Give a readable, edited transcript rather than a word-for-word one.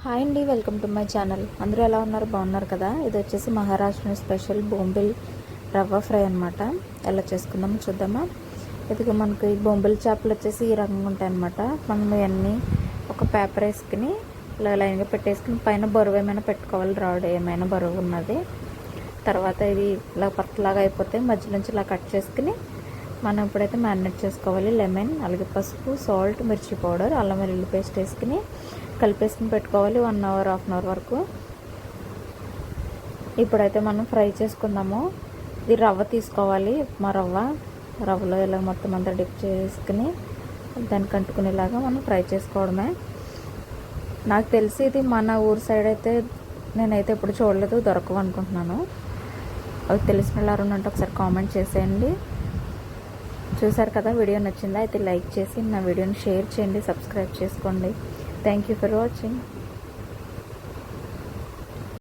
Hi అండి, welcome to my channel. అందరూ ఎలా ఉన్నారు? బాగున్నారు కదా. ఇది వచ్చేసి మహారాష్ట్ర స్పెషల్ బొంబిల్ రవ్వ ఫ్రై అనమాట. ఎలా చేసుకుందామో చూద్దామా. ఇదిగో మనకి బొంబిల్ చేపలు వచ్చేసి ఈ రకంగా ఉంటాయి అనమాట. మనం ఇవన్నీ ఒక పేపర్ వేసుకుని ఇలా లైన్గా పెట్టేసుకుని పైన బరువు ఏమైనా పెట్టుకోవాలి, రాడ్ ఏమైనా బరువు ఉన్నది. తర్వాత ఇది ఇలా పత్తలాగా అయిపోతే మధ్య నుంచి ఇలా కట్ చేసుకుని మనం ఇప్పుడైతే మ్యారినేట్ చేసుకోవాలి. లెమన్, అలాగే పసుపు, సాల్ట్, మిర్చి పౌడర్, అల్లం వెల్లుల్లి పేస్ట్ వేసుకుని కలిపేసుకుని పెట్టుకోవాలి 1 అవర్, హాఫ్ అన్ అవర్ వరకు. ఇప్పుడైతే మనం ఫ్రై చేసుకుందాము. ఇది రవ్వ తీసుకోవాలి, ఉప్మా రవ్వలో ఇలా మొత్తం అంతా డిప్ చేసుకుని దానికి అంటుకునేలాగా మనం ఫ్రై చేసుకోవడమే. నాకు తెలిసి ఇది మన ఊరు సైడ్ అయితే నేనైతే ఎప్పుడు చూడలేదు, దొరకవు అనుకుంటున్నాను. అవి తెలిసిన వాళ్ళు ఉంటే ఒకసారి కామెంట్ చేసేయండి. చూసారు కదా, వీడియో నచ్చిందా అయితే లైక్ చేసి నా వీడియోని షేర్ చేయండి, సబ్స్క్రైబ్ చేసుకోండి. Thank you for watching.